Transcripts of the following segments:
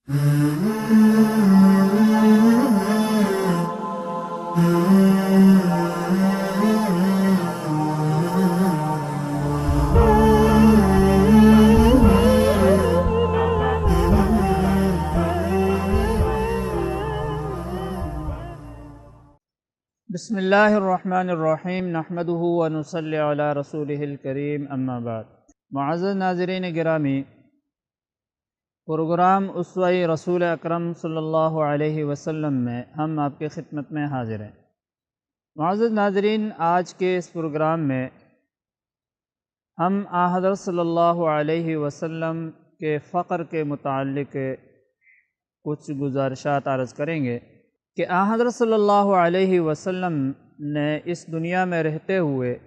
بسم اللہ الرحمن الرحیم نحمدہ ونصلی علی رسولہ الکریم اما بعد۔ معزز ناظرین گرامی، پروگرام اسوہ رسول اکرم صلی اللہ علیہ وسلم میں ہم آپ کی خدمت میں حاضر ہیں۔ معزز ناظرین، آج کے اس پروگرام میں ہم حضرت صلی اللہ علیہ وسلم کے فقر کے متعلق کچھ گزارشات عرض کریں گے کہ حضرت صلی اللہ علیہ وسلم نے اس دنیا میں رہتے ہوئے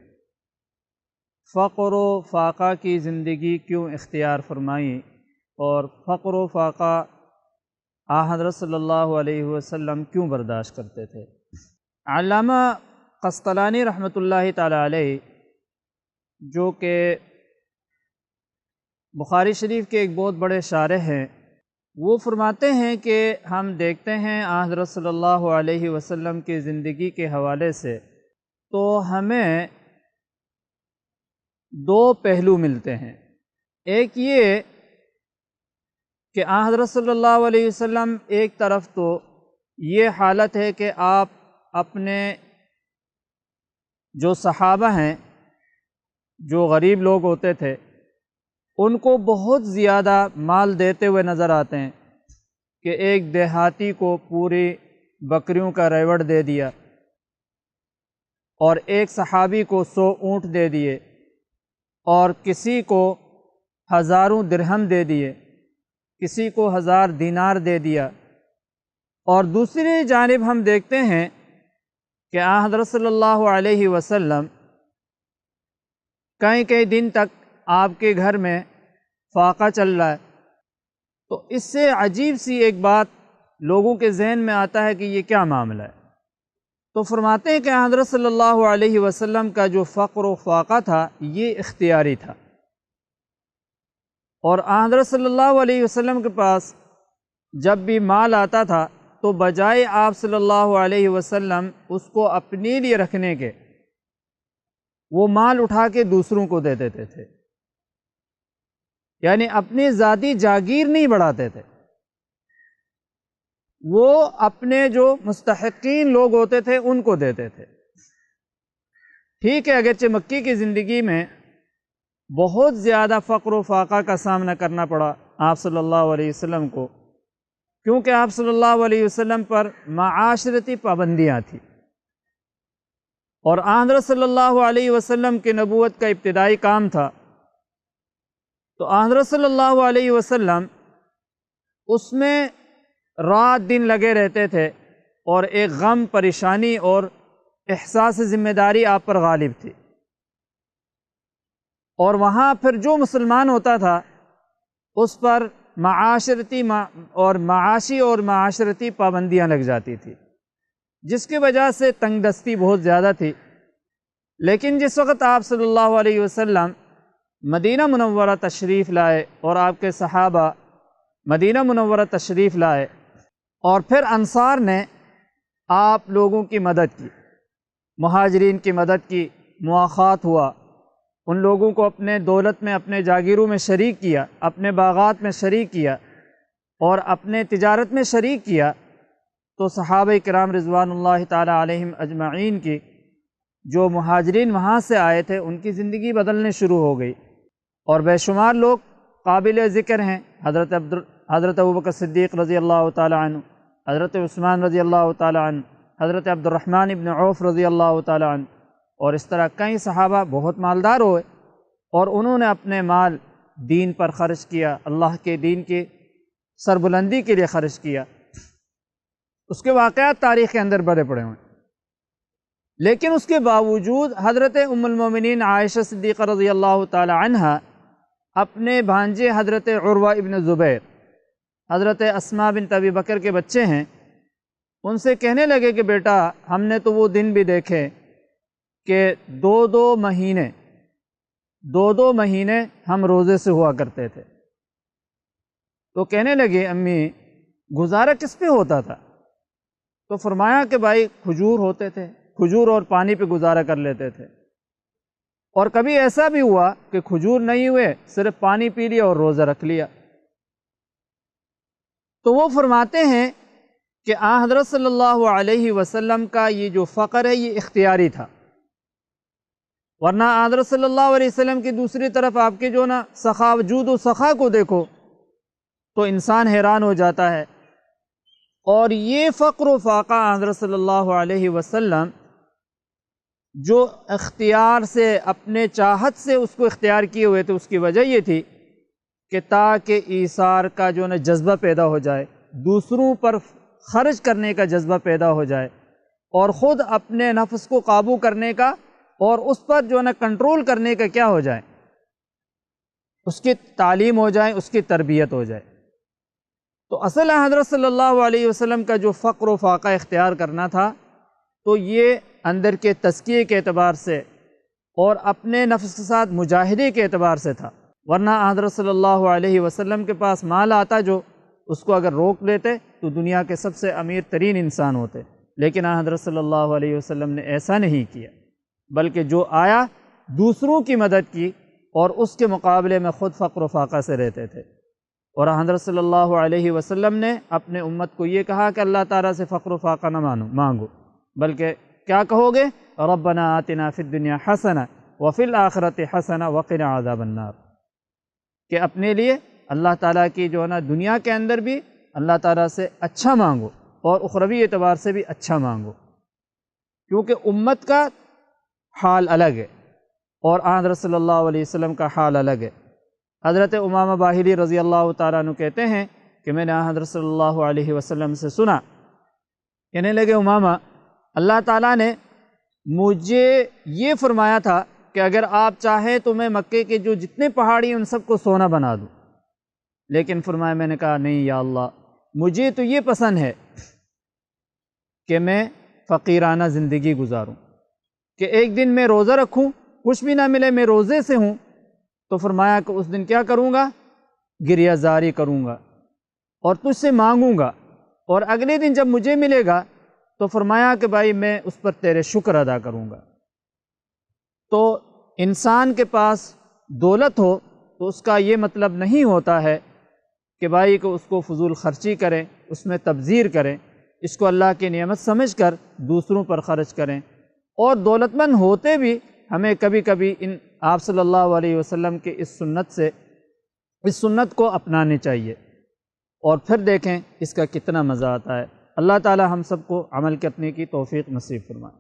فقر و فاقہ کی زندگی کیوں اختیار فرمائی اور فقر و فاقہ حضرت صلی اللہ علیہ وسلم کیوں برداشت کرتے تھے۔ علامہ قسطلانی رحمۃ اللہ تعالی علیہ، جو کہ بخاری شریف کے ایک بہت بڑے شارح ہیں، وہ فرماتے ہیں کہ ہم دیکھتے ہیں حضرت صلی اللہ علیہ وسلم کی زندگی کے حوالے سے تو ہمیں دو پہلو ملتے ہیں۔ ایک یہ کہ حضرت صلی اللہ علیہ وسلم ایک طرف تو یہ حالت ہے کہ آپ اپنے جو صحابہ ہیں، جو غریب لوگ ہوتے تھے، ان کو بہت زیادہ مال دیتے ہوئے نظر آتے ہیں کہ ایک دیہاتی کو پوری بکریوں کا ریوڑ دے دیا اور ایک صحابی کو 100 اونٹ دے دیے اور کسی کو ہزاروں درہم دے دیے، کسی کو 1000 دینار دے دیا۔ اور دوسری جانب ہم دیکھتے ہیں کہ حضرت صلی اللہ علیہ وسلم کئی دن تک آپ کے گھر میں فاقہ چل رہا ہے، تو اس سے عجیب سی ایک بات لوگوں کے ذہن میں آتا ہے کہ یہ کیا معاملہ ہے۔ تو فرماتے ہیں کہ حضرت صلی اللہ علیہ وسلم کا جو فقر و فاقہ تھا یہ اختیاری تھا، اور حضرت صلی اللہ علیہ وسلم کے پاس جب بھی مال آتا تھا تو بجائے آپ صلی اللہ علیہ وسلم اس کو اپنے لیے رکھنے کے، وہ مال اٹھا کے دوسروں کو دے دیتے تھے، یعنی اپنی ذاتی جاگیر نہیں بڑھاتے تھے، وہ اپنے جو مستحقین لوگ ہوتے تھے ان کو دیتے تھے۔ ٹھیک ہے، اگرچہ مکی کی زندگی میں بہت زیادہ فقر و فاقہ کا سامنا کرنا پڑا آپ صلی اللہ علیہ وسلم کو، کیونکہ آپ صلی اللہ علیہ وسلم پر معاشرتی پابندیاں تھیں، اور حضرت صلی اللہ علیہ وسلم کی نبوت کا ابتدائی کام تھا، تو حضرت صلی اللہ علیہ وسلم اس میں رات دن لگے رہتے تھے، اور ایک غم، پریشانی اور احساس ذمہ داری آپ پر غالب تھی، اور وہاں پھر جو مسلمان ہوتا تھا اس پر معاشرتی اور معاشی اور معاشرتی پابندیاں لگ جاتی تھی، جس کی وجہ سے تنگ دستی بہت زیادہ تھی۔ لیکن جس وقت آپ صلی اللہ علیہ وسلم مدینہ منورہ تشریف لائے اور آپ کے صحابہ مدینہ منورہ تشریف لائے، اور پھر انصار نے آپ لوگوں کی مدد کی، مہاجرین کی مدد کی، مواخات ہوا، ان لوگوں کو اپنے دولت میں، اپنے جاگیروں میں شریک کیا، اپنے باغات میں شریک کیا اور اپنے تجارت میں شریک کیا، تو صحابہ کرام رضوان اللہ تعالی علیہم اجمعین کی جو مہاجرین وہاں سے آئے تھے ان کی زندگی بدلنے شروع ہو گئی، اور بے شمار لوگ قابل ذکر ہیں، حضرت ابوبکر صدیق رضی اللہ تعالی عنہ، حضرت عثمان رضی اللہ تعالی عنہ، حضرت عبد الرحمن ابن عوف رضی اللہ تعالی عنہ، اور اس طرح کئی صحابہ بہت مالدار ہوئے، اور انہوں نے اپنے مال دین پر خرچ کیا، اللہ کے دین کی سربلندی کے لیے خرچ کیا۔ اس کے واقعات تاریخ کے اندر بھرے پڑے ہوئے ہیں، لیکن اس کے باوجود حضرت ام المومنین عائشہ صدیقہ رضی اللہ تعالی عنہا اپنے بھانجے حضرت عروہ ابن زبیر، حضرت اسماء بنت ابی بکر کے بچے ہیں، ان سے کہنے لگے کہ بیٹا، ہم نے تو وہ دن بھی دیکھے کہ دو مہینے ہم روزے سے ہوا کرتے تھے۔ تو کہنے لگے امی گزارا کس پہ ہوتا تھا؟ تو فرمایا کہ بھائی کھجور ہوتے تھے، کھجور اور پانی پہ گزارا کر لیتے تھے، اور کبھی ایسا بھی ہوا کہ کھجور نہیں ہوئے، صرف پانی پی لیا اور روزہ رکھ لیا۔ تو وہ فرماتے ہیں کہ آن حضرت صلی اللہ علیہ وسلم کا یہ جو فقر ہے یہ اختیاری تھا، ورنہ آن حضرت صلی اللہ علیہ وسلم کی دوسری طرف آپ کے جو نا سخا، جود و سخا کو دیکھو تو انسان حیران ہو جاتا ہے۔ اور یہ فقر و فاقہ آن حضرت صلی اللہ علیہ وسلم جو اختیار سے، اپنے چاہت سے اس کو اختیار کیے ہوئے تھے، اس کی وجہ یہ تھی کہ تاکہ ایثار کا جو نا جذبہ پیدا ہو جائے، دوسروں پر خرچ کرنے کا جذبہ پیدا ہو جائے، اور خود اپنے نفس کو قابو کرنے کا اور اس پر جو نا کنٹرول کرنے کا کیا ہو جائے، اس کی تعلیم ہو جائے، اس کی تربیت ہو جائے۔ تو اصل حضرت صلی اللہ علیہ وسلم کا جو فقر و فاقہ اختیار کرنا تھا تو یہ اندر کے تزکیے کے اعتبار سے اور اپنے نفس کے ساتھ مجاہدے کے اعتبار سے تھا، ورنہ حضرت صلی اللہ علیہ وسلم کے پاس مال آتا جو اس کو اگر روک لیتے تو دنیا کے سب سے امیر ترین انسان ہوتے، لیکن حضرت صلی اللہ علیہ وسلم نے ایسا نہیں کیا، بلکہ جو آیا دوسروں کی مدد کی اور اس کے مقابلے میں خود فقر و فاقہ سے رہتے تھے۔ اور حضرت صلی اللہ علیہ وسلم نے اپنے امت کو یہ کہا کہ اللہ تعالیٰ سے فقر و فاقہ نہ مانگو، بلکہ کیا کہو گے؟ ربنا آتنا فی الدنیا حسنہ وفی الآخرۃ حسنہ وقنا عذاب النار، کہ اپنے لیے اللہ تعالیٰ کی جو ہے نا دنیا کے اندر بھی اللہ تعالیٰ سے اچھا مانگو اور اخروی اعتبار سے بھی اچھا مانگو، کیونکہ امت کا حال الگ ہے اور حضرت صلی اللہ علیہ وسلم کا حال الگ ہے۔ حضرت امامہ باہلی رضی اللہ تعالیٰ عنہ کہتے ہیں کہ میں نے حضرت صلی اللہ علیہ وسلم سے سنا، کہنے لگے امامہ اللہ تعالیٰ نے مجھے یہ فرمایا تھا کہ اگر آپ چاہیں تو میں مکے کے جو جتنے پہاڑی ہیں ان سب کو سونا بنا دوں، لیکن فرمایا میں نے کہا نہیں یا اللہ، مجھے تو یہ پسند ہے کہ میں فقیرانہ زندگی گزاروں، کہ ایک دن میں روزہ رکھوں، کچھ بھی نہ ملے میں روزے سے ہوں، تو فرمایا کہ اس دن کیا کروں گا؟ گریہ زاری کروں گا اور تجھ سے مانگوں گا، اور اگلے دن جب مجھے ملے گا تو فرمایا کہ بھائی میں اس پر تیرے شکر ادا کروں گا۔ تو انسان کے پاس دولت ہو تو اس کا یہ مطلب نہیں ہوتا ہے کہ بھائی کہ اس کو فضول خرچی کریں، اس میں تبذیر کریں، اس کو اللہ کی نعمت سمجھ کر دوسروں پر خرچ کریں۔ اور دولت مند ہوتے بھی ہمیں کبھی کبھی ان آپ صلی اللہ علیہ وسلم کے اس سنت کو اپنانے چاہیے، اور پھر دیکھیں اس کا کتنا مزہ آتا ہے۔ اللہ تعالی ہم سب کو عمل کرنے کی توفیق نصیب فرمائے۔